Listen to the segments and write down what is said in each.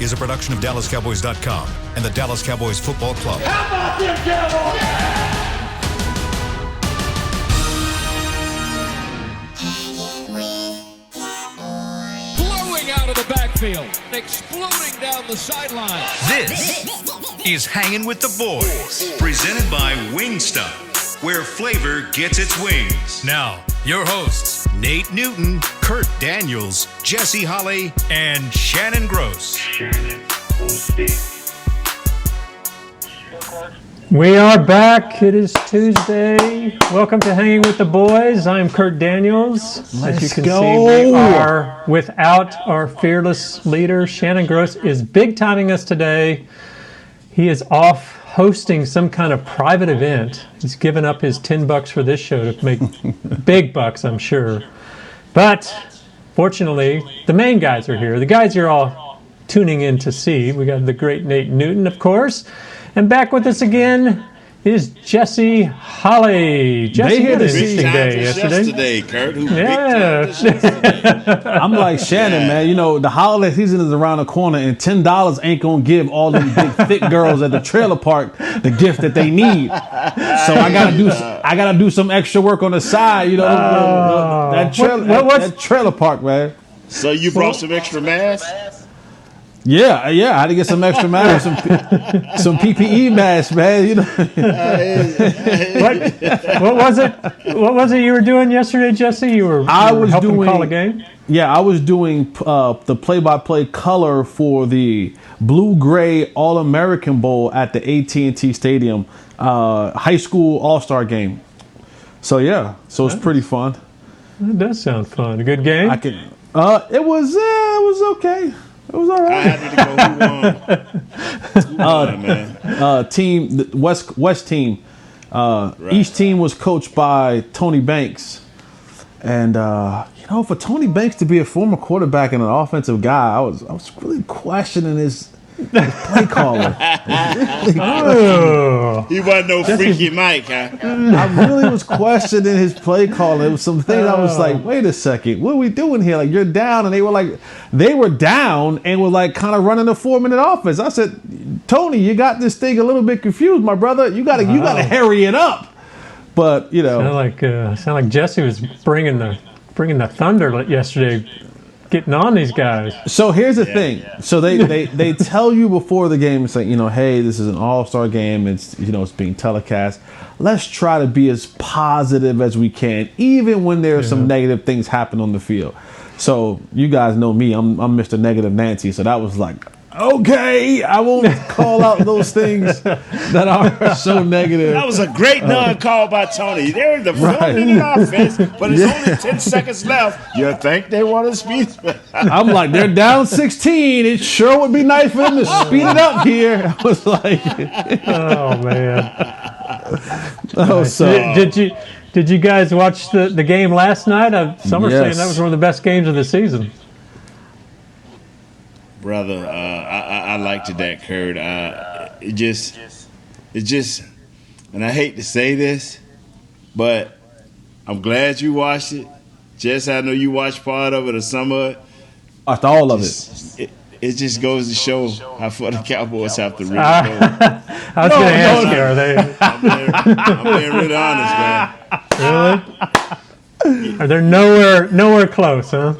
is a production of DallasCowboys.com and the Dallas Cowboys Football Club. How about them Cowboys? Blowing out of the backfield, exploding down the sideline. This is Hangin' with the Boys, presented by Wingstop, where flavor gets its wings. Now, your hosts, Nate Newton, Kurt Daniels, Jesse Holley, and Shannon Gross. We are back. It is Tuesday. Welcome to Hanging with the Boys. I'm Kurt Daniels. As you can see, we are without our fearless leader. Shannon Gross is big-timing us today. He is off hosting some kind of private event. He's given up his $10 for this show to make big bucks, I'm sure. But fortunately, the main guys are here. The guys you're all tuning in to see. We got the great Nate Newton, of course. And back with us again is Jesse Holley. Jesse had a interesting day yesterday. Kurt. Yeah. I'm like Shannon, man. You know, the holiday season is around the corner, and $10 ain't gonna give all them big thick girls at the trailer park the gift that they need. So I gotta do some extra work on the side. You know, that trailer park, man. So you brought some extra masks? Yeah. I had to get some extra masks, some PPE masks, man. You know. What was it? What was it you were doing yesterday, Jesse? You were helping call a game. Yeah, I was doing the play-by-play color for the Blue-Gray All-American Bowl at the AT&T Stadium high school All-Star game. So yeah, it's pretty fun. That does sound fun. A good game. It was okay. It was all right. I had to go. Who won, man? Team the West team. Right. Each team was coached by Tony Banks, and for Tony Banks to be a former quarterback and an offensive guy, I was really questioning his play caller. He wasn't no freaky Mike, huh? I really was questioning his play calling. It was some things I was like, wait a second, what are we doing here? Like, you're down, and they were down and were like kind of running a 4-minute offense. I said, Tony, you got this thing a little bit confused, my brother. You gotta hurry it up. But sound like Jesse was bringing the thunder yesterday. Getting on these guys. So here's the thing. Yeah. So they tell you before the game, it's like, hey, this is an all-star game. It's it's being telecast. Let's try to be as positive as we can, even when there are some negative things happen on the field. So you guys know me. I'm Mr. Negative Nancy. So that was like, okay, I won't call out those things that are so negative. That was a great non-call by Tony. They're in the 4-minute offense, but it's only 10 seconds left. You think they want to speed? I'm like, they're down 16. It sure would be nice for them to speed it up here. I was like, oh man. So did you guys watch the game last night? Some are saying that was one of the best games of the season. Brother, I liked that, Kurt. It just, and I hate to say this, but I'm glad you watched it. Jess, I know you watched part of it or some of it. Watched all of it. It just goes to show how far the Cowboys have to really go. I was going to ask you, are they? I'm being really honest, man. Really? Are they nowhere close, huh?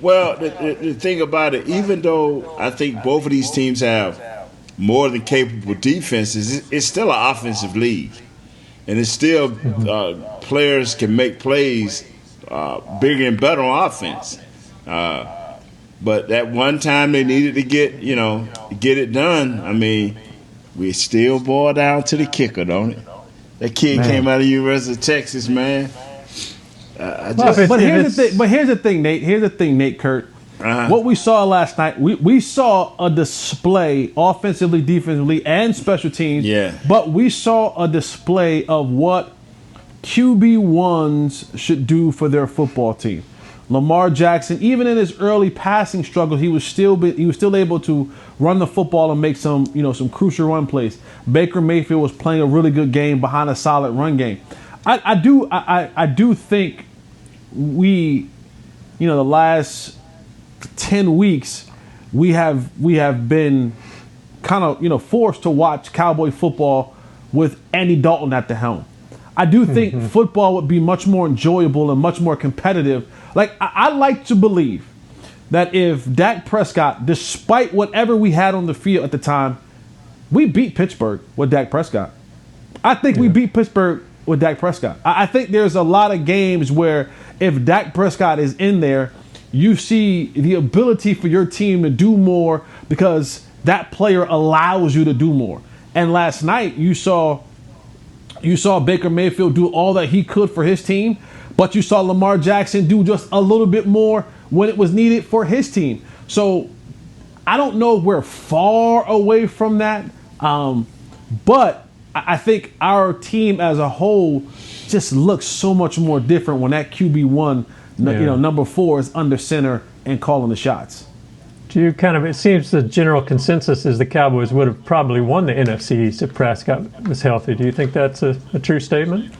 Well, the thing about it, even though I think both of these teams have more than capable defenses, it's still an offensive league. And it's still players can make plays bigger and better on offense. But that one time they needed to get it done, I mean, we still boil down to the kicker, don't it? That kid came out of the University of Texas, man. But here's the thing, Nate. Here's the thing, Nate, Kurt. What we saw last night, we saw a display offensively, defensively, and special teams. Yeah. But we saw a display of what QB1s should do for their football team. Lamar Jackson, even in his early passing struggles, he was still able to run the football and make some crucial run plays. Baker Mayfield was playing a really good game behind a solid run game. I do think we, the last 10 weeks, we have been kind of forced to watch Cowboy football with Andy Dalton at the helm. I do think football would be much more enjoyable and much more competitive. Like, I like to believe that if Dak Prescott, despite whatever we had on the field at the time, we beat Pittsburgh with Dak Prescott. I think we beat Pittsburgh with Dak Prescott. I think there's a lot of games where if Dak Prescott is in there, you see the ability for your team to do more because that player allows you to do more. And last night you saw Baker Mayfield do all that he could for his team, but you saw Lamar Jackson do just a little bit more when it was needed for his team. So I don't know if we're far away from that, but I think our team as a whole just looks so much more different when that QB1, number 4 is under center and calling the shots. It seems the general consensus is the Cowboys would have probably won the NFC East if Prescott was healthy. Do you think that's a true statement?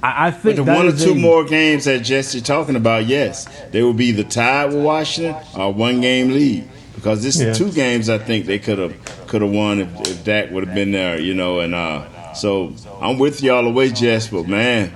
I think with the one or two more games that Jesse talking about, yes, they will be the tied with Washington or 1-game lead. Because this is 2 games I think they could have won if Dak would have been there, and so I'm with you all the way, Jess. But man,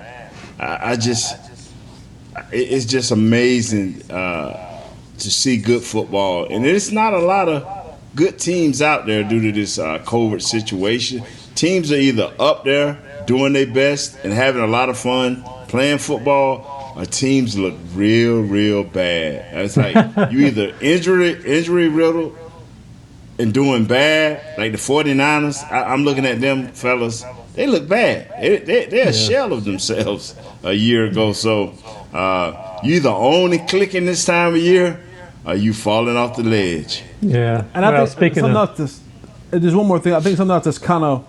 it's just amazing to see good football, and it's not a lot of good teams out there due to this COVID situation. Teams are either up there doing their best and having a lot of fun playing football, or teams look real bad. It's like you either injury riddled and doing bad, like the 49ers. I'm looking at them fellas. They look bad. They're a shell of themselves a year ago. So you either only clicking this time of year or you falling off the ledge. Yeah. And I think there's one more thing. I think something else that's kind of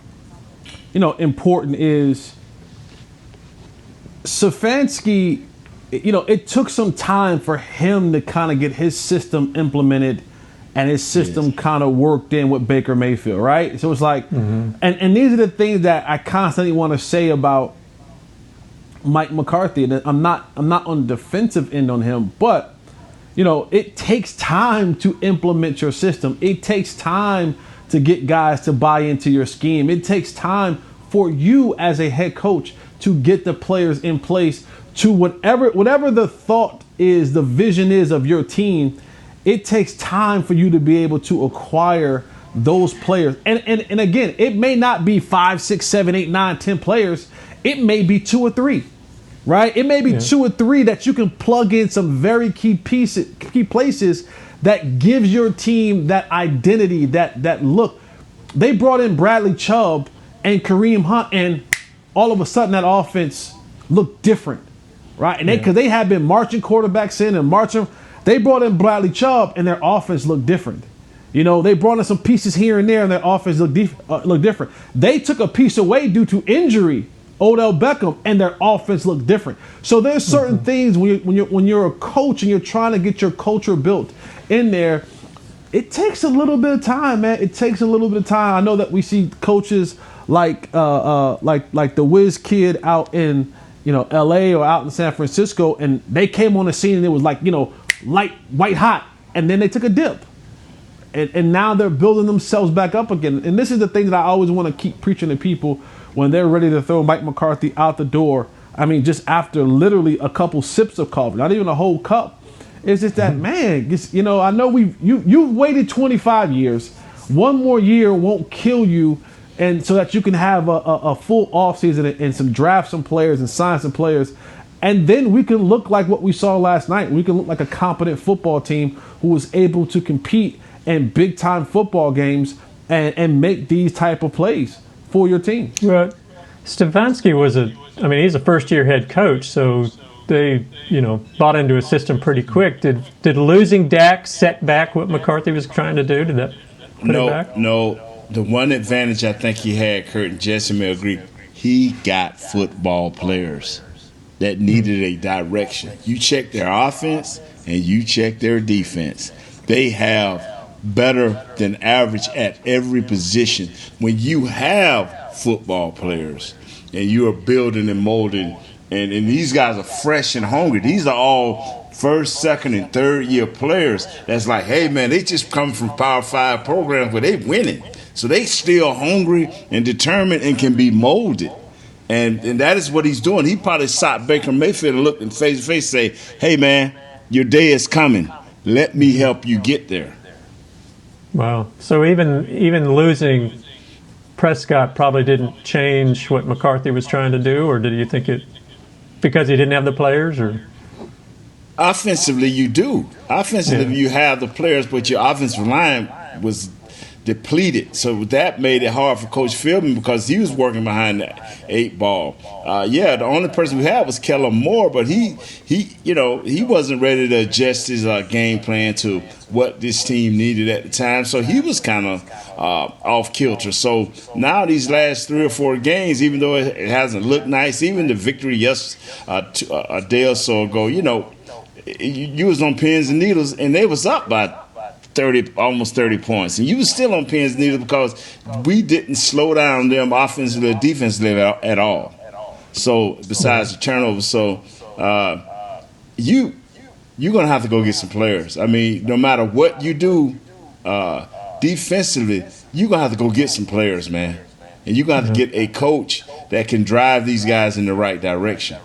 important is Stefanski. It took some time for him to kind of get his system implemented and his system kind of worked in with Baker Mayfield, right? So it's like, and these are the things that I constantly want to say about Mike McCarthy. And I'm not on the defensive end on him, but it takes time to implement your system. It takes time to get guys to buy into your scheme. It takes time for you as a head coach to get the players in place to whatever the thought is, the vision is of your team. It takes time for you to be able to acquire those players. And again, it may not be 5, 6, 7, 8, 9, 10 players. It may be 2 or 3, right? It may be 2 or 3 that you can plug in some very key places that gives your team that identity, that look. They brought in Bradley Chubb and Kareem Hunt, and all of a sudden that offense looked different, right? And because they had been marching quarterbacks in and marching, they brought in Bradley Chubb and their offense looked different. They brought in some pieces here and there and their offense looked different. They took a piece away due to injury, Odell Beckham, and their offense looked different. So there's certain things when you're a coach and you're trying to get your culture built in there, it takes a little bit of time, man. It takes a little bit of time. I know that we see coaches like the Wiz kid out in LA or out in San Francisco, and they came on the scene and it was like light white hot, and then they took a dip, and now they're building themselves back up again. And this is the thing that I always want to keep preaching to people when they're ready to throw Mike McCarthy out the door. I mean, just after literally a couple sips of coffee, not even a whole cup. It's just that, man, I know you've waited 25 years. One more year won't kill you, and so that you can have a full offseason and draft some players and sign some players. And then we can look like what we saw last night. We can look like a competent football team who was able to compete in big-time football games and make these type of plays for your team. Right. Stefanski he's a first-year head coach, so they, bought into a system pretty quick. Did losing Dak set back what McCarthy was trying to do? Did that put it back? No. The one advantage I think he had, Kurt and Jesse may agree, he got football players that needed a direction. You check their offense and you check their defense. They have better than average at every position. When you have football players and you are building and molding And these guys are fresh and hungry. These are all first, second, and third year players. That's like, hey man, they just come from Power 5 programs where they winning. So they still hungry and determined and can be molded. And that is what he's doing. He probably shot Baker Mayfield and looked in face to face and say, hey man, your day is coming. Let me help you get there. Wow. So even losing Prescott probably didn't change what McCarthy was trying to do, or did you think it because he didn't have the players? Or offensively, you do. Offensively, you have the players, but your offensive line was depleted. So that made it hard for Coach Philbin because he was working behind the 8 ball. The only person we had was Kellen Moore, but he wasn't ready to adjust his game plan to what this team needed at the time. So he was kind of off kilter. So now these last 3 or 4 games, even though it hasn't looked nice, even the victory a day or so ago, you was on pins and needles, and they was up by almost 30 points. And you was still on pins and needles because we didn't slow down them offensively or defensively at all. So besides the turnovers, you're going to have to go get some players. I mean, no matter what you do defensively, you're going to have to go get some players, man. And you're going to have to get a coach that can drive these guys in the right direction.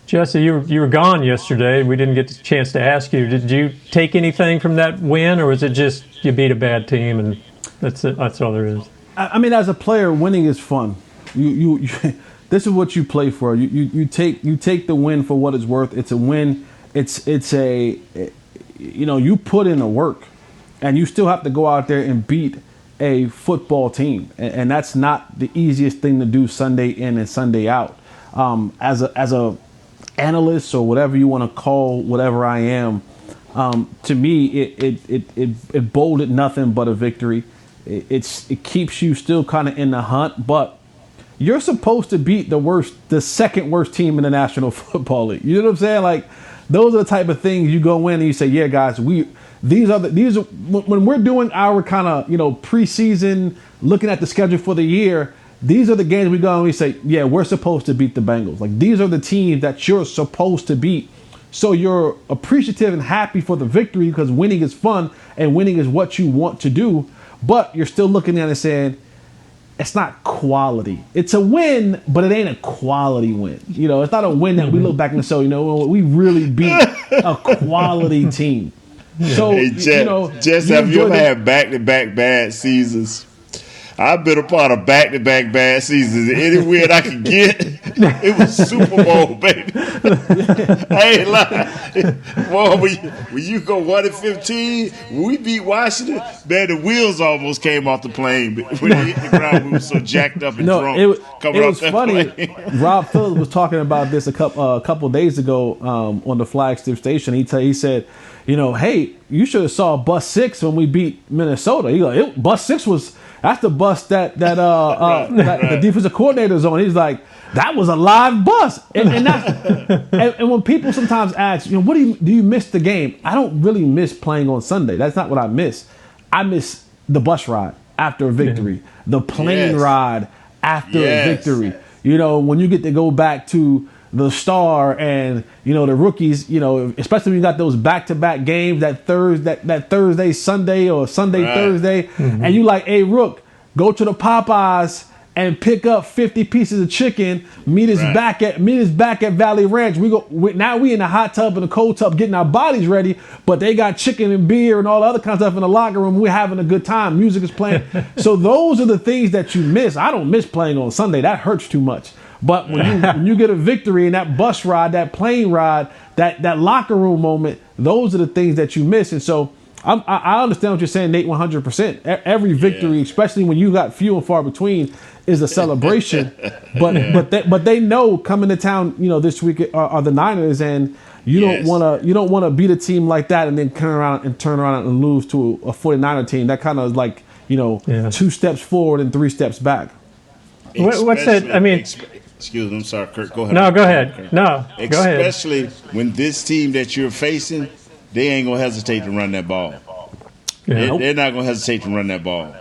Jesse, you were gone yesterday. We didn't get the chance to ask you. Did you take anything from that win, or was it just you beat a bad team and that's it? That's all there is. I mean, as a player, winning is fun. You this is what you play for. You take the win for what it's worth. It's a win. You put in the work, and you still have to go out there and beat a football team, and that's not the easiest thing to do Sunday in and Sunday out. As a analyst or whatever you want to call whatever I am, to me it bolded nothing but a victory. It keeps you still kind of in the hunt, but you're supposed to beat the second worst team in the National Football League. You know what I'm saying? Like, those are the type of things you go in and you say, yeah, guys, these are when we're doing our kind of preseason, looking at the schedule for the year. These are the games we go and we say, yeah, we're supposed to beat the Bengals. Like, these are the teams that you're supposed to beat. So you're appreciative and happy for the victory because winning is fun and winning is what you want to do. But you're still looking at it saying, it's not quality. It's a win, but it ain't a quality win. It's not a win that we look back and say, we really beat a quality team. So, hey, Jess, have you ever had back-to-back bad seasons? I've been a part of back-to-back bad seasons. Any win I could get, it was Super Bowl, baby. I ain't lying. Well, when you go 1-15, when we beat Washington, man, the wheels almost came off the plane. When they hit the ground, we were so jacked up and drunk. It was funny. Rob Phillips was talking about this a couple days ago on the flagship station. He said, hey, you should have saw Bus 6 when we beat Minnesota. He goes, Bus 6 was... That's the bus that the defensive coordinator's on. He's like, that was a live bus. And when people sometimes ask, what do you miss the game? I don't really miss playing on Sunday. That's not what I miss. I miss the bus ride after a victory, the plane ride after a victory. When you get to go back to the Star and the rookies, especially when you got those back-to-back games that Thursday Sunday or Sunday Thursday, and you like, hey Rook, go to the Popeyes and pick up 50 pieces of chicken. Meet us back at Valley Ranch. Now we in the hot tub and the cold tub getting our bodies ready, but they got chicken and beer and all the other kind of stuff in the locker room. We're having a good time. Music is playing. So those are the things that you miss. I don't miss playing on Sunday. That hurts too much. But when you get a victory and that bus ride, that plane ride, that locker room moment, those are the things that you miss. And so I understand what you're saying, Nate, 100%. Every victory, especially when you got few and far between, is a celebration. But they know coming to town, this week are the Niners, and you don't want to beat a team like that and then turn around and lose to a 49er team. That kind of is like 2 steps forward and 3 steps back. What's that? I mean. Excuse me, I'm sorry, Kurt. Go ahead. No, go ahead. No, go ahead. Especially when this team that you're facing, they ain't going to hesitate to run that ball. Yeah. They're not going to hesitate to run that ball.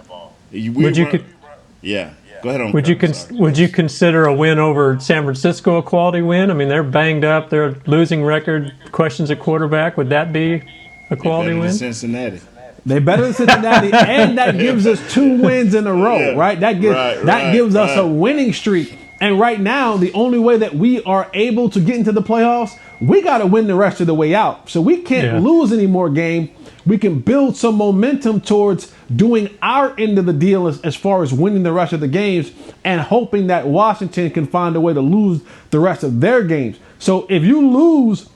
Go ahead on. Would you consider a win over San Francisco a quality win? I mean, they're banged up. They're losing record. Questions at quarterback. Would that be a quality win? Cincinnati. They're better than Cincinnati, and that gives us 2 wins in a row, right? That gives us a winning streak. And right now, the only way that we are able to get into the playoffs, we got to win the rest of the way out. So we can't lose any more game. We can build some momentum towards doing our end of the deal as far as winning the rest of the games and hoping that Washington can find a way to lose the rest of their games. So if you lose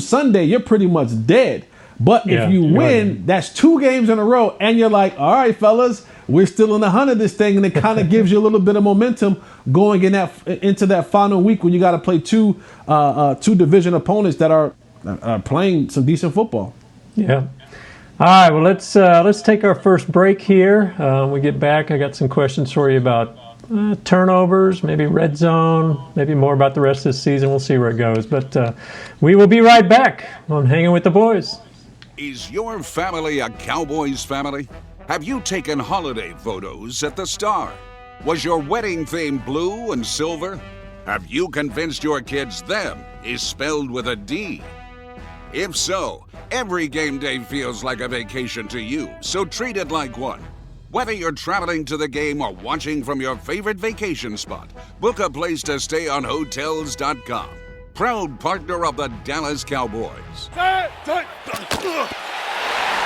Sunday, you're pretty much dead. But if you win, that's 2 games in a row, and you're like, all right, fellas, we're still in the hunt of this thing, and it kind of gives you a little bit of momentum going into that final week when you got to play two division opponents that are playing some decent football. Yeah. All right. Well, let's take our first break here. When we get back, I got some questions for you about turnovers, maybe red zone, maybe more about the rest of the season. We'll see where it goes. But we will be right back on Hanging with the Boys. Is your family a Cowboys family? Have you taken holiday photos at the Star? Was your wedding theme blue and silver? Have you convinced your kids them is spelled with a D? If so, every game day feels like a vacation to you, so treat it like one. Whether you're traveling to the game or watching from your favorite vacation spot, book a place to stay on Hotels.com. Proud partner of the Dallas Cowboys.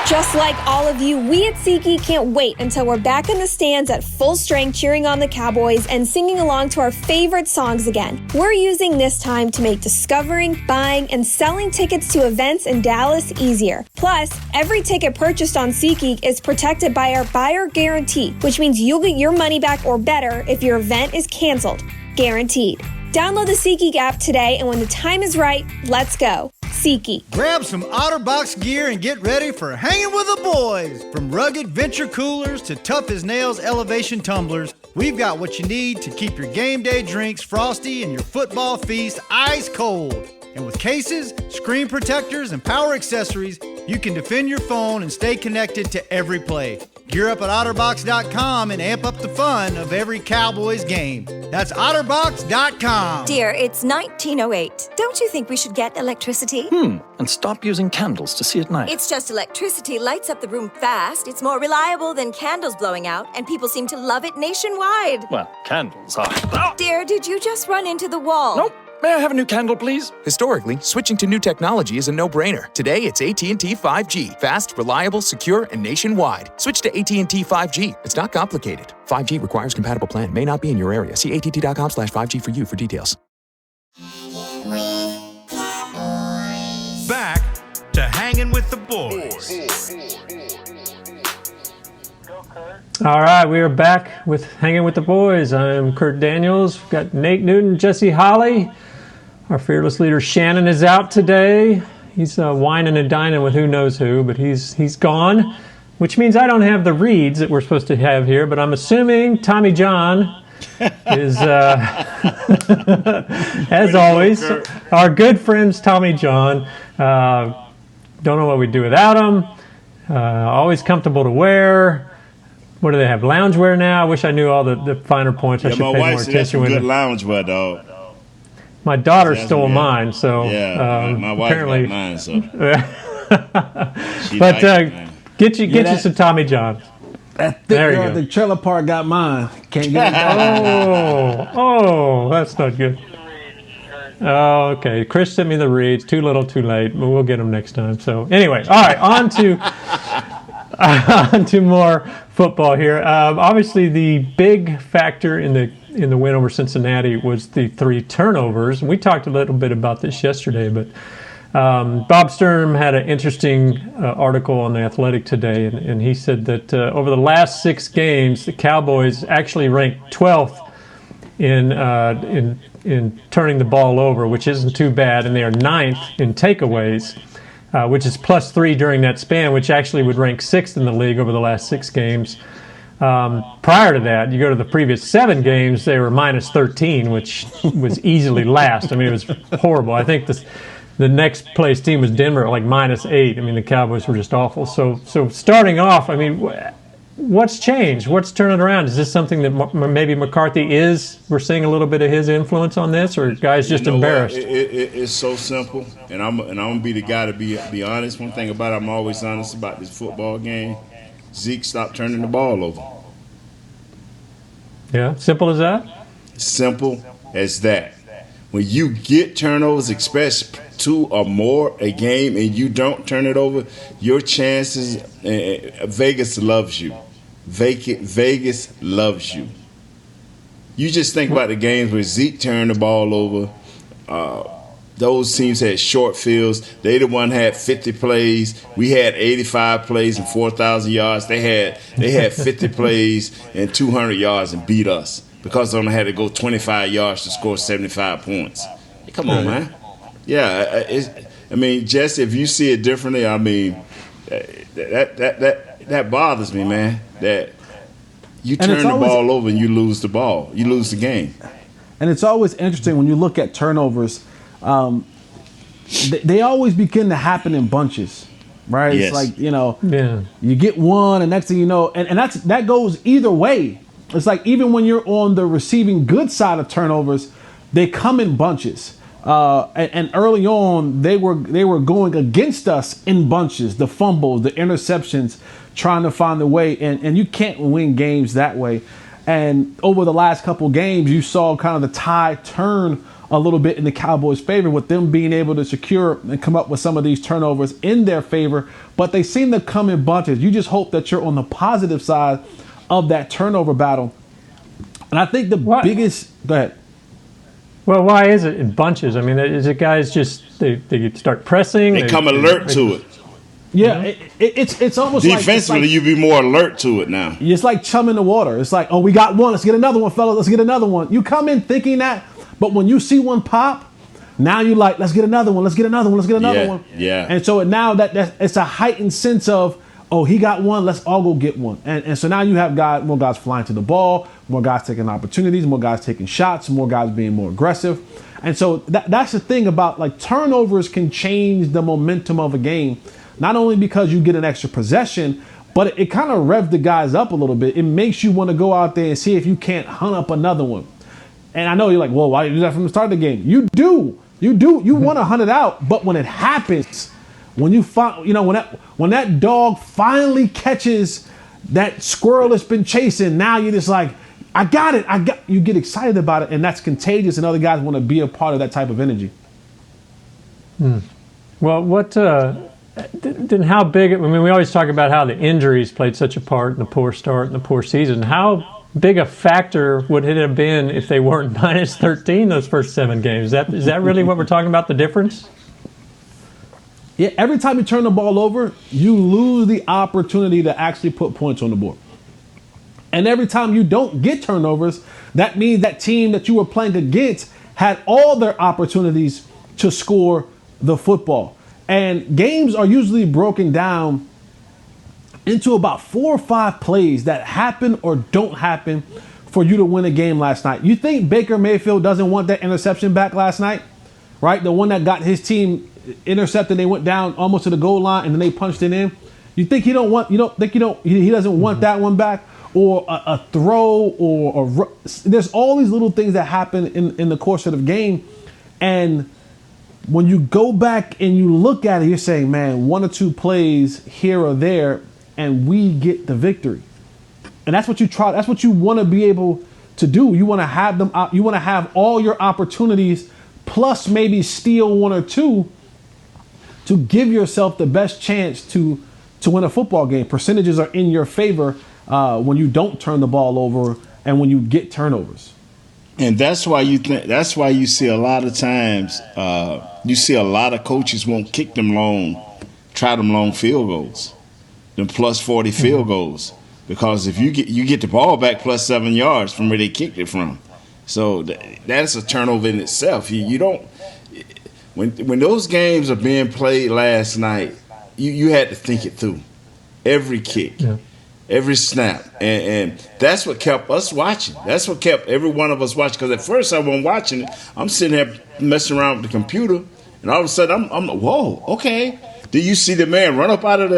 Just like all of you, we at SeatGeek can't wait until we're back in the stands at full strength cheering on the Cowboys and singing along to our favorite songs again. We're using this time to make discovering, buying, and selling tickets to events in Dallas easier. Plus, every ticket purchased on SeatGeek is protected by our buyer guarantee, which means you'll get your money back or better if your event is canceled. Guaranteed. Download the SeatGeek app today, and when the time is right, let's go. SeatGeek. Grab some OtterBox gear and get ready for Hanging with the Boys. From rugged venture coolers to tough as nails elevation tumblers, we've got what you need to keep your game day drinks frosty and your football feast ice cold. And with cases, screen protectors, and power accessories, you can defend your phone and stay connected to every play. Gear up at OtterBox.com and amp up the fun of every Cowboys game. That's OtterBox.com. Dear, it's 1908. Don't you think we should get electricity? And stop using candles to see at night. It's just electricity lights up the room fast. It's more reliable than candles blowing out, and people seem to love it nationwide. Well, candles are... Dear, did you just run into the wall? Nope. May I have a new candle, please? Historically, switching to new technology is a no-brainer. Today, it's AT&T 5G. Fast, reliable, secure, and nationwide. Switch to AT&T 5G. It's not complicated. 5G requires compatible plan. May not be in your area. See att.com/5G for you for details. Back to Hanging with the Boys. All right, we are back with Hanging with the Boys. I'm Kurt Daniels. We've got Nate Newton, Jesse Holly. Our fearless leader Shannon is out today. He's whining and dining with who knows who, but he's gone, which means I don't have the reads that we're supposed to have here, but I'm assuming Tommy John is, as always, our good friends Tommy John. Don't know what we'd do without him. Always comfortable to wear. What do they have? Loungewear now? I wish I knew all the finer points. I should pay more attention with good loungewear, dog. My daughter stole mine, so my wife apparently got mine. So, but get you some Tommy John. That thick girl at the trailer park got mine. Can't get it. Oh, that's not good. Oh, okay. Chris sent me the reads. Too little, too late. But we'll get them next time. So anyway, all right. On to more football here. Obviously, the big factor in the win over Cincinnati was the 3 turnovers. And we talked a little bit about this yesterday, but Bob Stern had an interesting article on The Athletic today, and he said that over the last 6 games, the Cowboys actually ranked 12th in turning the ball over, which isn't too bad, and they are 9th in takeaways, which is +3 during that span, which actually would rank 6th in the league over the last 6 games. Prior to that, you go to the previous 7 games, they were -13, which was easily last. I mean, it was horrible. I think the next place team was Denver at like -8. I mean, the Cowboys were just awful. So starting off, I mean, What's changed? What's turning around? Is this something that maybe McCarthy we're seeing a little bit of his influence on this, or guys just embarrassed? It's so simple, and I'm gonna be the guy to be honest. One thing about it, I'm always honest about this football game. Zeke stopped turning the ball over. Yeah, simple as that? Simple as that. When you get turnovers, especially 2 or more a game, and you don't turn it over, your chances, Vegas loves you. Vegas loves you. You just think about the games where Zeke turned the ball over. Those teams had short fields. They the one had 50 plays. We had 85 plays and 4,000 yards. They had 50 plays and 200 yards and beat us because they only had to go 25 yards to score 75 points. Come on, man. Yeah, Jesse, if you see it differently, that bothers me, man. That you turn the ball over and you lose the ball. You lose the game. And it's always interesting when you look at turnovers. They always begin to happen in bunches, right? Yes. It's like, you get one, and next thing you know, and that goes either way. It's like even when you're on the receiving good side of turnovers, they come in bunches. And early on, they were going against us in bunches, the fumbles, the interceptions, trying to find a way, and you can't win games that way. And over the last couple games, you saw kind of the tide turn a little bit in the Cowboys' favor with them being able to secure and come up with some of these turnovers in their favor, but they seem to come in bunches. You just hope that you're on the positive side of that turnover battle. And I think biggest... Go ahead. Well, why is it in bunches? I mean, is it guys just, they start pressing? They come alert to it. Yeah, it's almost defensively, you be more alert to it now. It's like chum in the water. It's like, oh, we got one. Let's get another one, fella. Let's get another one. You come in thinking that, but when you see one pop, now you're like, let's get another one. Let's get another one. Let's get another one. Yeah. And so now that it's a heightened sense of, oh, he got one. Let's all go get one. And so now you have more guys flying to the ball, more guys taking opportunities, more guys taking shots, more guys being more aggressive. And so that's the thing about, like, turnovers can change the momentum of a game. Not only because you get an extra possession, but it kind of revs the guys up a little bit. It makes you want to go out there and see if you can't hunt up another one. And I know you're like, well, why did you do that from the start of the game? You do. You want to hunt it out. But when it happens, when you find, when that dog finally catches that squirrel that's been chasing, now you're just like, I got it. You get excited about it, and that's contagious, and other guys want to be a part of that type of energy. Well, then how big, we always talk about how the injuries played such a part in the poor start and the poor season. How big a factor would it have been if they weren't minus 13 those first 7 games? Is that really what we're talking about, the difference? Yeah, every time you turn the ball over, you lose the opportunity to actually put points on the board. And every time you don't get turnovers, that means that team that you were playing against had all their opportunities to score the football. And games are usually broken down into about 4 or 5 plays that happen or don't happen for you to win a game last night. You think Baker Mayfield doesn't want that interception back last night, right? The one that got his team intercepted, they went down almost to the goal line and then they punched it in. You think he doesn't want that one back? Or a throw, or there's all these little things that happen in the course of the game. And when you go back and you look at it, you're saying, man, 1 or 2 plays here or there, and we get the victory. And that's what you try. That's what you want to be able to do. You want to have them. You want to have all your opportunities, plus maybe steal 1 or 2, to give yourself the best chance to win a football game. Percentages are in your favor when you don't turn the ball over and when you get turnovers. And that's why you see a lot of times you see a lot of coaches won't kick them try them long field goals, them plus 40 field goals, because if you get the ball back plus 7 yards from where they kicked it from, so that's a turnover in itself. You don't when those games are being played last night, you had to think it through, every kick. Yeah. Every snap. And that's what kept us watching. That's what kept every one of us watching. Because at first I wasn't watching it. I'm sitting there messing around with the computer. And all of a sudden, I'm whoa, okay. Do you see the man run up out of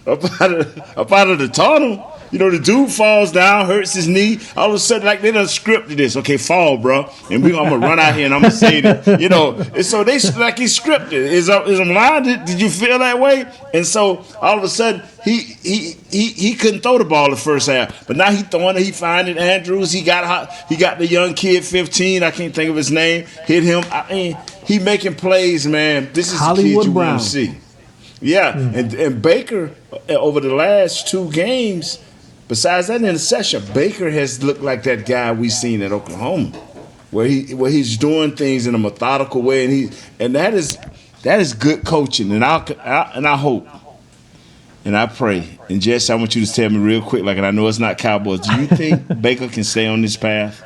up out of the tunnel. You know, the dude falls down, hurts his knee. All of a sudden, like, they done scripted this. Okay, fall, bro. And I'm going to run out here and I'm going to say that. You know, and so they, like, he's scripted. Is I'm lying? Did you feel that way? And so, all of a sudden, he couldn't throw the ball the first half. But now he throwing it. He finding Andrews. He got the young kid, 15. I can't think of his name. Hit him. I mean, he making plays, man. This is Hollywood the kid you Brown. want to see. Yeah, and Baker, over the last 2 games, besides that interception, Baker has looked like that guy we seen at Oklahoma, where he's doing things in a methodical way, and that is good coaching. And I hope and I pray. And Jess, I want you to tell me real quick, and I know it's not Cowboys. Do you think Baker can stay on this path?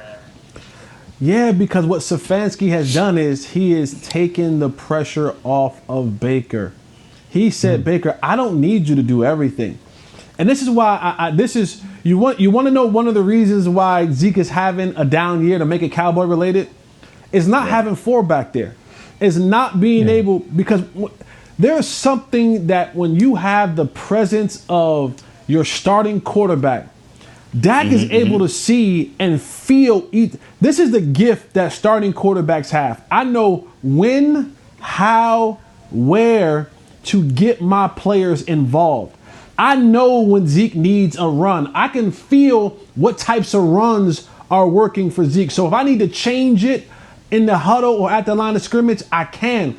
Yeah, because what Stefanski has done is he is taking the pressure off of Baker. He said, Baker, I don't need you to do everything. And this is why you want to know one of the reasons why Zeke is having a down year to make it Cowboy related. It's not having 4 back there. It's not being able, because there's something that when you have the presence of your starting quarterback, Dak is able to see and feel. This is the gift that starting quarterbacks have. I know when, how, where to get my players involved. I know when Zeke needs a run. I can feel what types of runs are working for Zeke. So if I need to change it in the huddle or at the line of scrimmage, I can.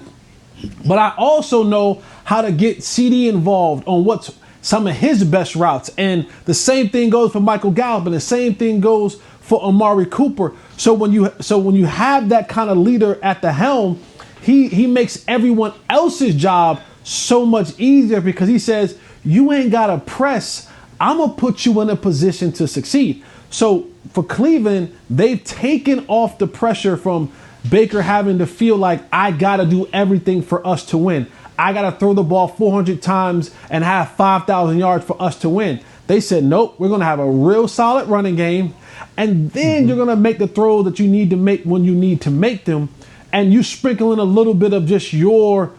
But I also know how to get CD involved on what's some of his best routes. And the same thing goes for Michael Gallup, and the same thing goes for Amari Cooper. So when you have that kind of leader at the helm, he makes everyone else's job so much easier, because he says, you ain't got to press. I'm going to put you in a position to succeed. So for Cleveland, they've taken off the pressure from Baker having to feel like, I got to do everything for us to win. I got to throw the ball 400 times and have 5,000 yards for us to win. They said, nope, we're going to have a real solid running game. And then you're going to make the throw that you need to make when you need to make them. And you sprinkle in a little bit of just your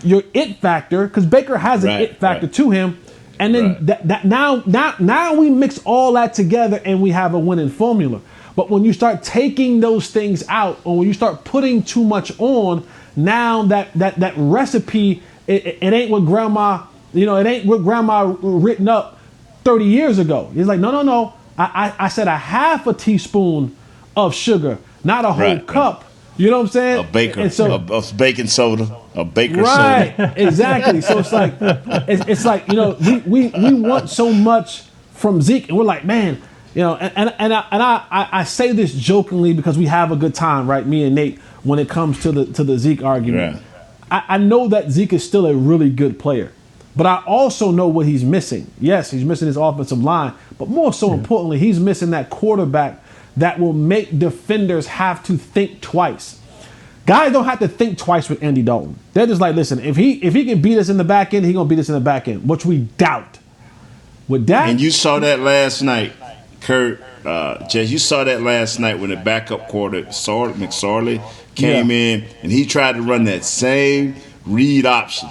it factor, because Baker has an it factor to him, and then now we mix all that together and we have a winning formula. But when you start taking those things out, or when you start putting too much on, now that recipe it ain't what grandma written up 30 years ago. He's like, no. I said a half a teaspoon of sugar, not a whole cup. You know what I'm saying? A baker, a baking soda, a baker soda. Right, exactly. So it's like we want so much from Zeke, and we're like, man, and I say this jokingly because we have a good time, right? Me and Nate, when it comes to the Zeke argument. Yeah. I know that Zeke is still a really good player, but I also know what he's missing. Yes, he's missing his offensive line, but more so importantly, he's missing that quarterback that will make defenders have to think twice. Guys don't have to think twice with Andy Dalton. They're just like, listen, if he can beat us in the back end, he's going to beat us in the back end, which we doubt. With Dak, and you saw that last night, Kurt, Jess, you saw that last night when the backup quarter, McSorley, came in, and he tried to run that same read option.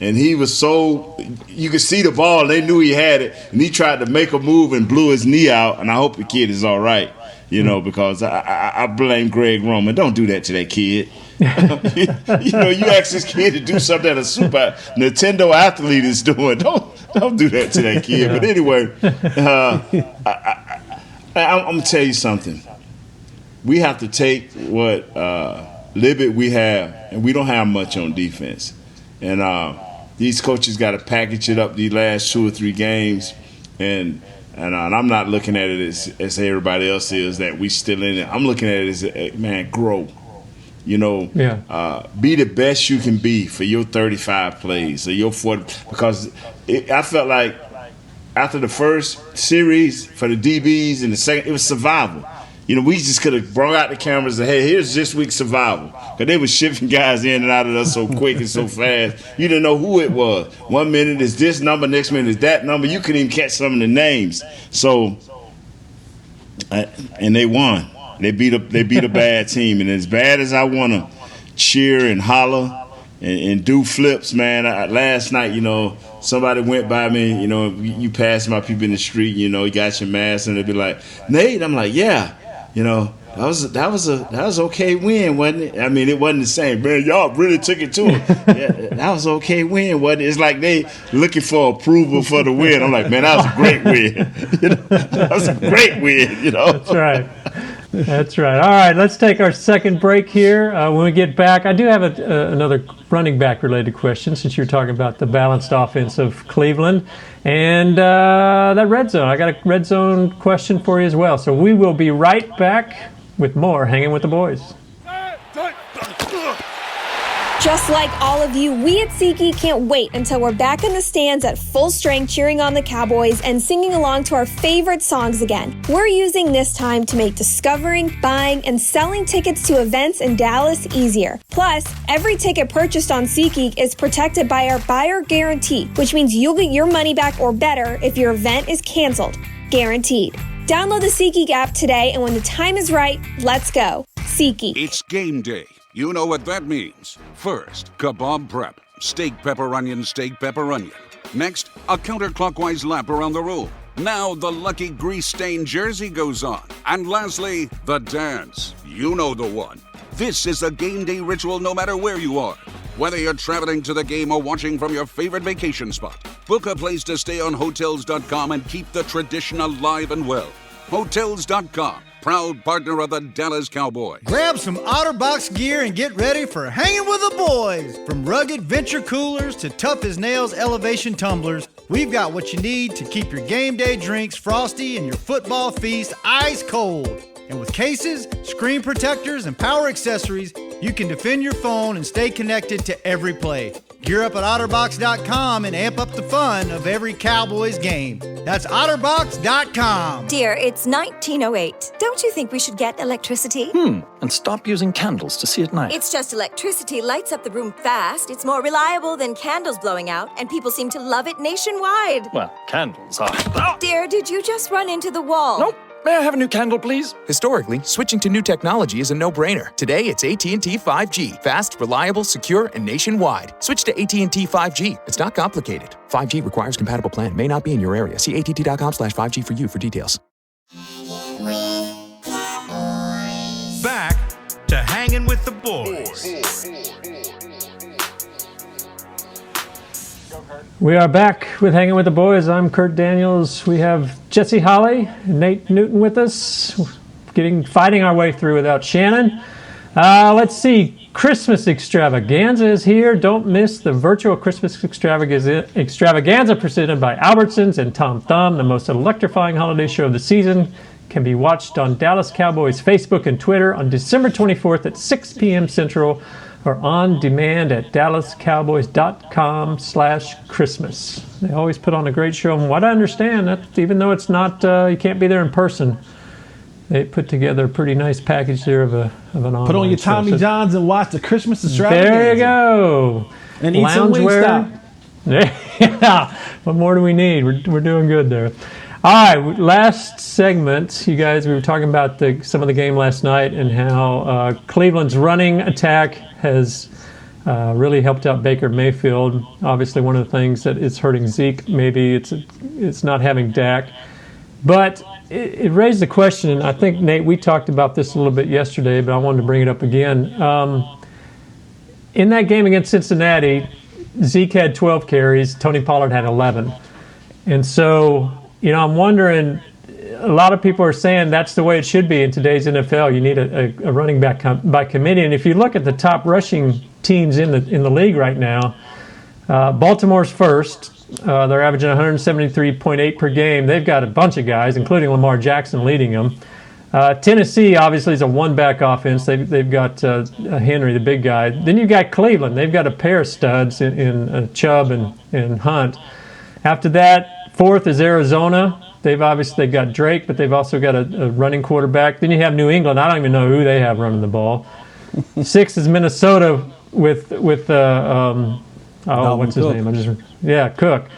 And he was you could see the ball, they knew he had it, and he tried to make a move and blew his knee out, and I hope the kid is all right, because I blame Greg Roman. Don't do that to that kid. You ask this kid to do something that a super Nintendo athlete is doing. Don't do that to that kid. But anyway, I'm going to tell you something. We have to take what little bit we have, and we don't have much on defense. And these coaches got to package it up these last 2 or 3 games, and I'm not looking at it as everybody else is, that we still in it. I'm looking at it as, man, grow. Be the best you can be for your 35 plays or your 40. Because I felt like after the first series for the DBs and the second, it was survival. We just could have brought out the cameras and, hey, here's this week's survival. Because they were shifting guys in and out of us so quick and so fast. You didn't know who it was. 1 minute is this number, next minute is that number. You couldn't even catch some of the names. So, and they won. They beat a bad team. And as bad as I want to cheer and holler and do flips, man. Last night, somebody went by me, you pass my people in the street, you got your mask, and they'd be like, Nate, I'm like, yeah, that was okay win, wasn't it? I mean, it wasn't the same, man. Y'all really took it to him. Yeah, that was okay win, wasn't it? It's like they looking for approval for the win. I'm like, man, that was a great win. That was a great win. That's right. That's right. All right, let's take our second break here. When we get back, I do have another running back related question since you're talking about the balanced offense of Cleveland and that red zone. I got a red zone question for you as well. So we will be right back with more Hanging with the Boys. Just like all of you, we at SeatGeek can't wait until we're back in the stands at full strength cheering on the Cowboys and singing along to our favorite songs again. We're using this time to make discovering, buying, and selling tickets to events in Dallas easier. Plus, every ticket purchased on SeatGeek is protected by our buyer guarantee, which means you'll get your money back or better if your event is canceled. Guaranteed. Download the SeatGeek app today, and when the time is right, let's go. SeatGeek. It's game day. You know what that means. First, kebab prep. Steak, pepper, onion, steak, pepper, onion. Next, a counterclockwise lap around the room. Now the lucky grease-stained jersey goes on. And lastly, the dance. You know the one. This is a game day ritual no matter where you are. Whether you're traveling to the game or watching from your favorite vacation spot, book a place to stay on Hotels.com and keep the tradition alive and well. Hotels.com. Proud partner of the Dallas Cowboys. Grab some OtterBox gear and get ready for Hanging with the Boys. From rugged venture coolers to tough as nails elevation tumblers, we've got what you need to keep your game day drinks frosty and your football feast ice cold. And with cases, screen protectors, and power accessories, you can defend your phone and stay connected to every play. Gear up at OtterBox.com and amp up the fun of every Cowboys game. That's OtterBox.com. Dear, it's 1908. Don't you think we should get electricity? And stop using candles to see at night. It's just electricity lights up the room fast. It's more reliable than candles blowing out, and people seem to love it nationwide. Well, candles are... Dear, did you just run into the wall? Nope. May I have a new candle, please? Historically, switching to new technology is a no-brainer. Today, it's AT&T 5G. Fast, reliable, secure, and nationwide. Switch to AT&T 5G. It's not complicated. 5G requires compatible plan. May not be in your area. See att.com/5G for you for details. Back to Hanging with the Boys. We are back with Hanging with the Boys. I'm Kurt Daniels. We have Jesse Holly and Nate Newton with us, fighting our way through without Shannon. Let's see. Christmas extravaganza is here. Don't miss the virtual Christmas extravaganza presented by Albertsons and Tom Thumb. The most electrifying holiday show of the season can be watched on Dallas Cowboys Facebook and Twitter on December 24th at 6 p.m. Central, or on demand at dallascowboys.com/Christmas. They always put on a great show. And what I understand, that even though it's not, you can't be there in person, they put together a pretty nice package there of an online Put on your show. Tommy Johns and watch the Christmas extravaganza. There you go. And eat some Wingstop. Yeah. What more do we need? We're doing good there. All right, last segment, you guys, we were talking about some of the game last night and how Cleveland's running attack has really helped out Baker Mayfield. Obviously, one of the things that is hurting Zeke, maybe it's not having Dak. But it raised the question, and I think, Nate, we talked about this a little bit yesterday, but I wanted to bring it up again. In that game against Cincinnati, Zeke had 12 carries, Tony Pollard had 11. And so, I'm wondering, a lot of people are saying that's the way it should be in today's NFL. You need a running back by committee. And if you look at the top rushing teams in the league right now, Baltimore's first. They're averaging 173.8 per game. They've got a bunch of guys, including Lamar Jackson, leading them. Tennessee, obviously, is a one-back offense. They've got Henry, the big guy. Then you've got Cleveland. They've got a pair of studs in Chubb and Hunt. After that, fourth is Arizona. They've got Drake, but they've also got a running quarterback. Then you have New England. I don't even know who they have running the ball. Sixth is Minnesota with what's his name? Cook.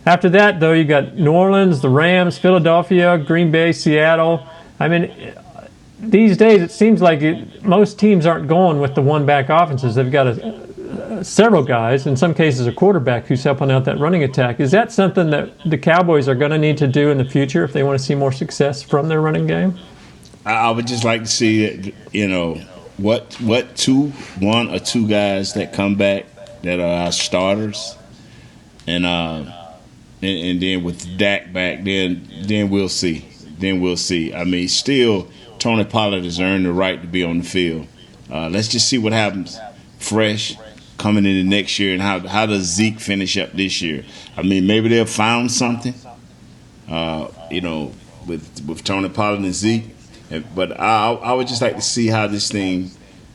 After that, though, you got New Orleans, the Rams, Philadelphia, Green Bay, Seattle. I mean, these days it seems like most teams aren't going with the one-back offenses. They've got several guys, in some cases a quarterback who's helping out that running attack. Is that something that the Cowboys are going to need to do in the future if they want to see more success from their running game? I would just like to see, what one or two guys that come back that are our starters, and then with Dak back, then we'll see. Then we'll see. I mean, still, Tony Pollard has earned the right to be on the field. Let's just see what happens fresh coming into next year, and how does Zeke finish up this year. I mean, maybe they've found something, with Tony Pollard and Zeke. But I would just like to see how this thing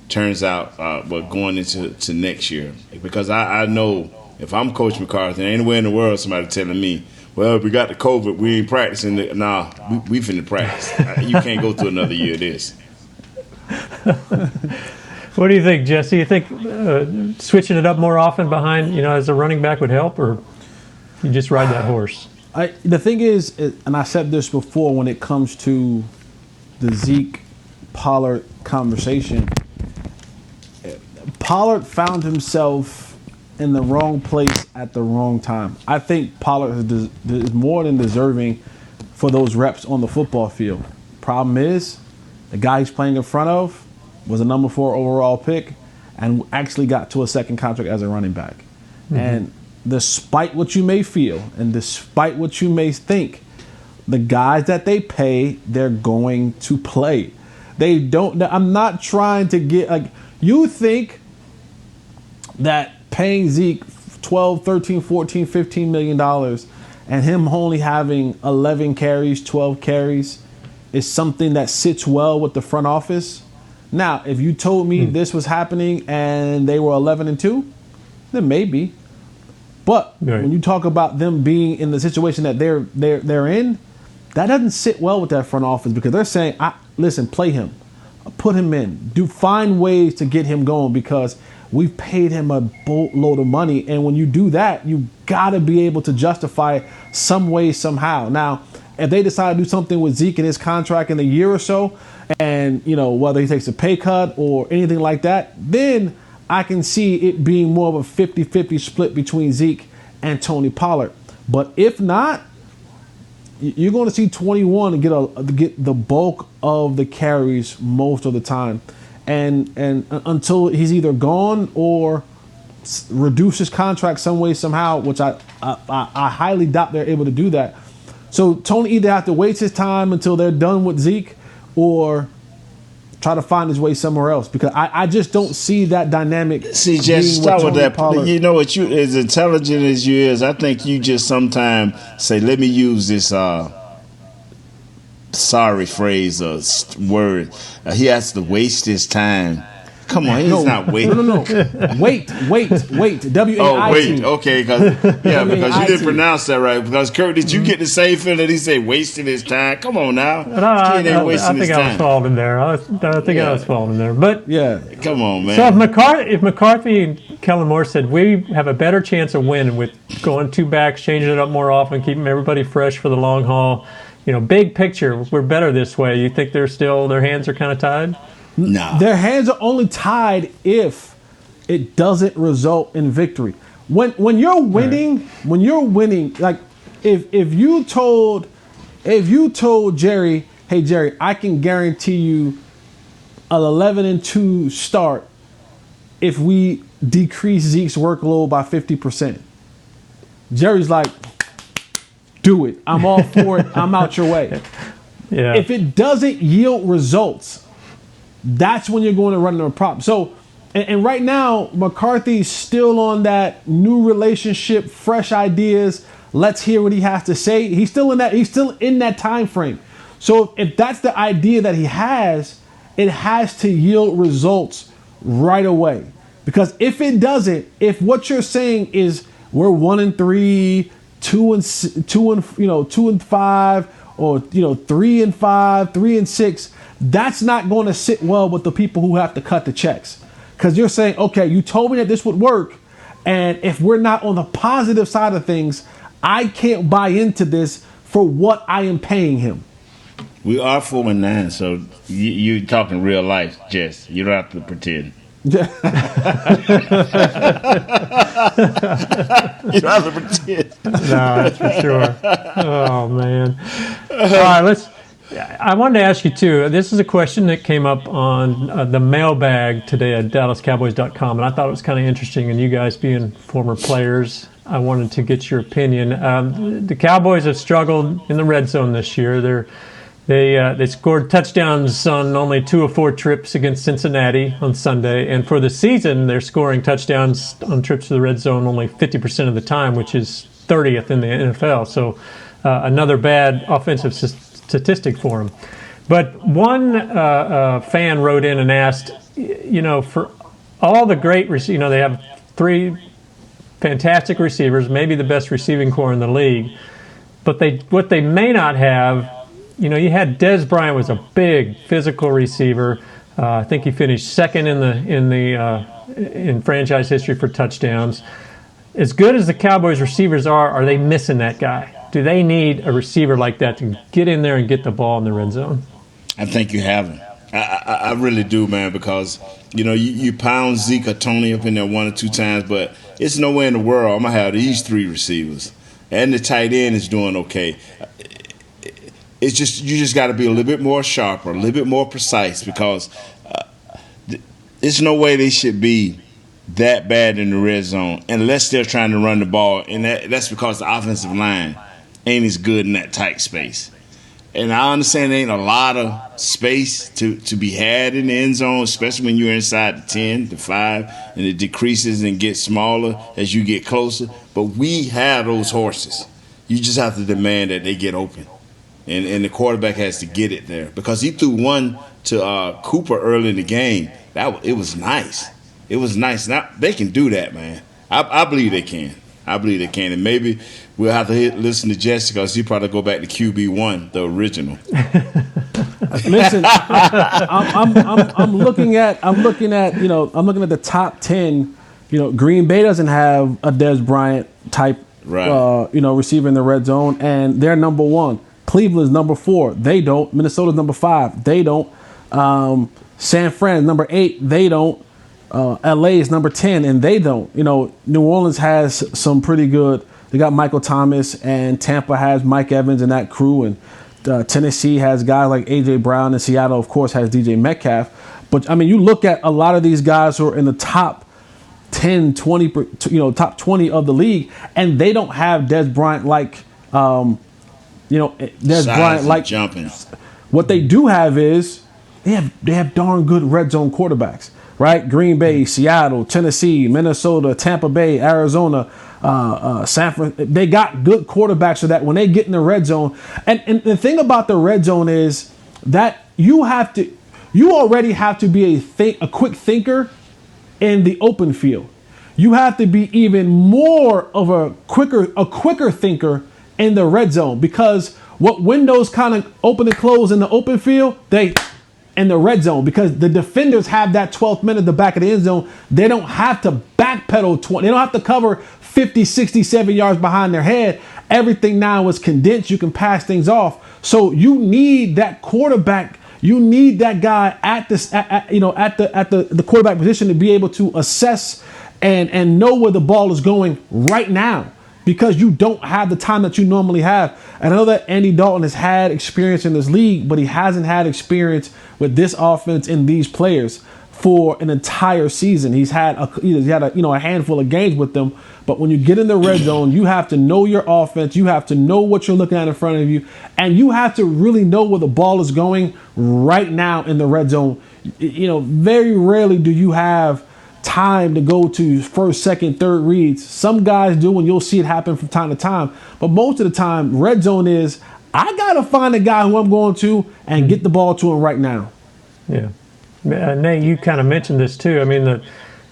turns out going into next year. Because I know if I'm Coach McCarthy, there ain't anywhere in the world somebody telling me, well, if we got the COVID, we ain't practicing. Nah, we finna practice. You can't go through another year of this. What do you think, Jesse? You think switching it up more often behind, as a running back would help, or you just ride that horse? The thing is, and I said this before, when it comes to the Zeke Pollard conversation, Pollard found himself in the wrong place at the wrong time. I think Pollard is more than deserving for those reps on the football field. Problem is, the guy he's playing in front of was a number 4 overall pick and actually got to a second contract as a running back. Mm-hmm. And despite what you may feel and despite what you may think, the guys that they pay, they're going to play. They don't. I'm not trying to get, you think that paying Zeke $12, $13, $14, $15 million and him only having 11 carries, 12 carries is something that sits well with the front office. Now, if you told me this was happening and they were 11-2, then maybe. But when you talk about them being in the situation that they're in, that doesn't sit well with that front office, because they're saying, listen, play him, put him in, find ways to get him going, because we've paid him a boatload of money. And when you do that, you got to be able to justify it some way, somehow. Now, if they decide to do something with Zeke in his contract in a year or so, and, whether he takes a pay cut or anything like that, then I can see it being more of a 50-50 split between Zeke and Tony Pollard. But if not, you're going to see 21 get the bulk of the carries most of the time. And until he's either gone or reduce his contract some way, somehow, which I highly doubt they're able to do that. So Tony either have to wait his time until they're done with Zeke, or try to find his way somewhere else, because I just don't see that dynamic. See, just start with that. Pollard. You know what? You, as intelligent as you is, I think you just sometimes say, "Let me use this sorry phrase or word." He has to waste his time. Come on, he's not waiting. No. Wait. W-A-I-T. Oh, wait. Okay, because you didn't pronounce that right. Because, Kurt, did you get the same feeling that he said wasting his time? Come on now. I think I was falling there. I was falling there. But yeah, come on, man. So if McCarthy and Kellen Moore said we have a better chance of winning with going 2 backs, changing it up more often, keeping everybody fresh for the long haul, big picture, we're better this way. You think their hands are kind of tied? No. Their hands are only tied if it doesn't result in victory. When you're winning, like if you told Jerry, hey Jerry, I can guarantee you an 11-2 start if we decrease Zeke's workload by 50%. Jerry's like, do it. I'm all for it. I'm out your way. Yeah. If it doesn't yield results, that's when you're going to run into a problem. So, and right now, McCarthy's still on that new relationship, fresh ideas. Let's hear what he has to say. He's still in that time frame. So if that's the idea that he has, it has to yield results right away. Because if it doesn't, if what you're saying is we're 1-3, 2-5, or 3-5, 3-6, that's not going to sit well with the people who have to cut the checks. Because you're saying, okay, you told me that this would work, and if we're not on the positive side of things, I can't buy into this for what I am paying him. We are 4-9, so you're talking real life, Jess. You don't have to pretend. You don't have to pretend. No, that's for sure. Oh, man. All right, I wanted to ask you, too. This is a question that came up on the mailbag today at DallasCowboys.com, and I thought it was kind of interesting. And you guys being former players, I wanted to get your opinion. The Cowboys have struggled in the red zone this year. They scored touchdowns on only 2 of 4 trips against Cincinnati on Sunday. And for the season, they're scoring touchdowns on trips to the red zone only 50% of the time, which is 30th in the NFL. So another bad offensive statistic for them. But one fan wrote in and asked, for all the great receivers, they have 3 fantastic receivers, maybe the best receiving core in the league. But what they may not have, you had Dez Bryant was a big physical receiver. I think he finished second in franchise history for touchdowns. As good as the Cowboys receivers are they missing that guy? Do they need a receiver like that to get in there and get the ball in the red zone? I think you have him. I really do, man, because, you pound Zeke or Tony up in there 1 or 2 times, but it's nowhere in the world I'm going to have these 3 receivers. And the tight end is doing okay. It's just you just got to be a little bit more sharper, a little bit more precise, because there's no way they should be that bad in the red zone unless they're trying to run the ball, and that's because the offensive line ain't as good in that tight space. And I understand there ain't a lot of space to be had in the end zone, especially when you're inside the 10, the 5, and it decreases and gets smaller as you get closer. But we have those horses. You just have to demand that they get open. And the quarterback has to get it there, because he threw one to Cooper early in the game. It was nice. It was nice. Now they can do that, man. I believe they can. And maybe we'll have to listen to Jesse, because he probably go back to QB1, the original. Listen, I'm looking at the top 10. Green Bay doesn't have a Dez Bryant type, right. Receiver in the red zone, and they're number 1. Cleveland's number 4. They don't. Minnesota's number 5. They don't. San Fran number 8. They don't. LA is number 10, and they don't. New Orleans has some pretty good. They got Michael Thomas, and Tampa has Mike Evans and that crew, and Tennessee has guys like A.J. Brown, and Seattle, of course, has DJ Metcalf. But, you look at a lot of these guys who are in the top 10, 20, top 20 of the league, and they don't have Dez Bryant like, Dez Bryant like jumping. What they do have is they have darn good red zone quarterbacks. Right? Green Bay, Seattle, Tennessee, Minnesota, Tampa Bay, Arizona, San Francisco. They got good quarterbacks so that when they get in the red zone, and the thing about the red zone is that you already have to be a quick thinker in the open field. You have to be even more of a quicker thinker in the red zone, because what windows kind of open and close in the open field, in the red zone, because the defenders have that 12th minute at the back of the end zone. They don't have to backpedal 20. They don't have to cover 50, 60, 70 yards behind their head. Everything now is condensed. You can pass things off. So you need that quarterback. You need that guy at the quarterback position to be able to assess and know where the ball is going right now, because you don't have the time that you normally have. And I know that Andy Dalton has had experience in this league, but he hasn't had experience with this offense and these players for an entire season. He's had a handful of games with them, but when you get in the red zone, you have to know your offense. You have to know what you're looking at in front of you, and you have to really know where the ball is going right now in the red zone. Very rarely do you have time to go to first, second, third reads. Some guys do, and you'll see it happen from time to time. But most of the time, red zone is, I got to find a guy who I'm going to and get the ball to him right now. Yeah. Nate, you kind of mentioned this too. I mean, the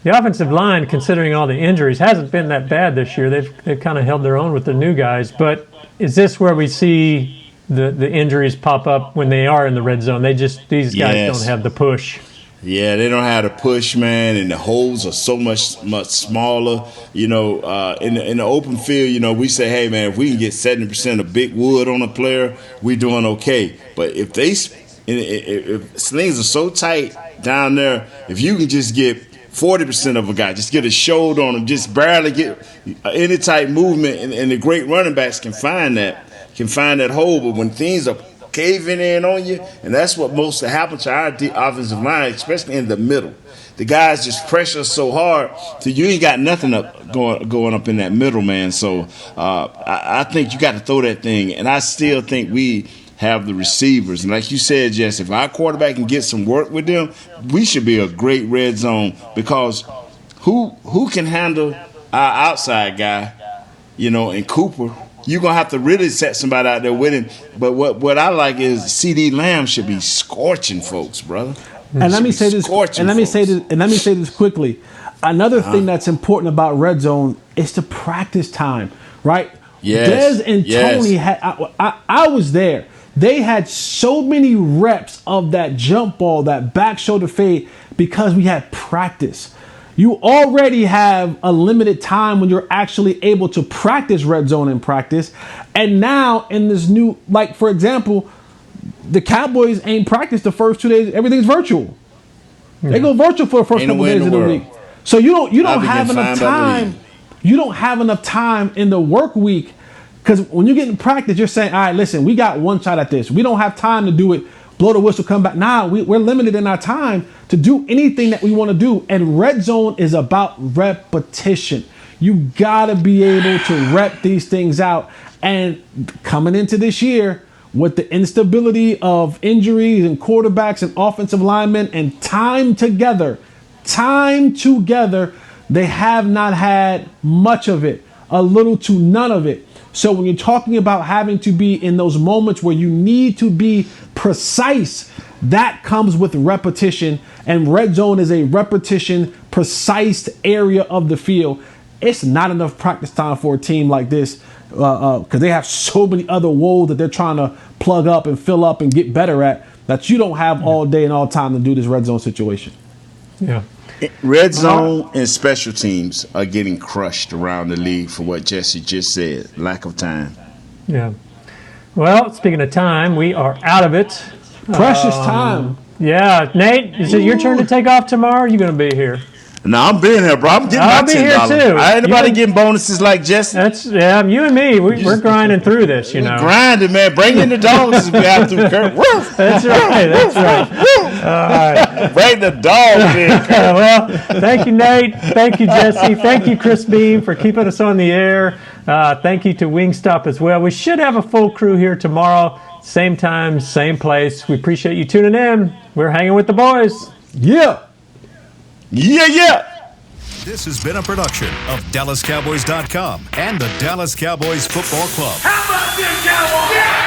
offensive line, considering all the injuries, hasn't been that bad this year. They've kind of held their own with the new guys. But is this where we see the injuries pop up when they are in the red zone? These guys don't have the push. Yeah, they don't have the push, man, and the holes are so much smaller. In the open field, we say, hey, man, if we can get 70% of big wood on a player, we're doing okay. But if slings are so tight down there, if you can just get 40% of a guy. Just get a shoulder on him. Just barely get any type movement, and the great running backs can find that hole. But when things are caving in on you, and that's what mostly happens to our offensive line, especially in the middle. The guys just pressure so hard till you ain't got nothing up going up in that middle, man. So I think you got to throw that thing, and I still think we have the receivers. And like you said, Jess, if our quarterback can get some work with them, we should be a great red zone, because who can handle our outside guy, and Cooper? You're going to have to really set somebody out there with him. But what I like is CD Lamb should be scorching folks, brother. And let me say this. And let me say this quickly. Another thing that's important about red zone is the practice time, right? Yes. Dez and Tony had. I was there. They had so many reps of that jump ball, that back shoulder fade, because we had practice. You already have a limited time when you're actually able to practice red zone in practice. And now in this new, like, for example, the Cowboys ain't practiced the first 2 days. Everything's virtual. They go virtual for the first couple days of the week. So you don't have enough time. You don't have enough time in the work week, because when you get in practice, you're saying, all right, listen, we got one shot at this. We don't have time to do it. Blow the whistle, come back. Nah, we're limited in our time to do anything that we want to do. And red zone is about repetition. You got to be able to rep these things out. And coming into this year, with the instability of injuries and quarterbacks and offensive linemen and time together, they have not had much of it, a little to none of it. So when you're talking about having to be in those moments where you need to be precise, that comes with repetition. And red zone is a repetition, precise area of the field. It's not enough practice time for a team like this, because they have so many other woes that they're trying to plug up and fill up and get better at, that you don't have all day and all time to do this red zone situation. Yeah. Red zone and special teams are getting crushed around the league for what Jesse just said. Lack of time. Yeah. Well, speaking of time, we are out of it. Precious time. Yeah. Nate, is it your turn to take off tomorrow? Or are you going to be here? No, I'm being here, bro. I'm getting my $10. I'll be here too. Ain't nobody getting bonuses like Jesse. You and me. We're grinding through this, you know. Grinding, man. Bring in the dogs as we have to. Kurt. That's right. All right. Bring the dogs in. Well, thank you, Nate. Thank you, Jesse. Thank you, Chris Beam, for keeping us on the air. Thank you to Wingstop as well. We should have a full crew here tomorrow. Same time, same place. We appreciate you tuning in. We're hanging with the boys. Yeah. Yeah. This has been a production of DallasCowboys.com and the Dallas Cowboys Football Club. How about this, Cowboys? Yeah!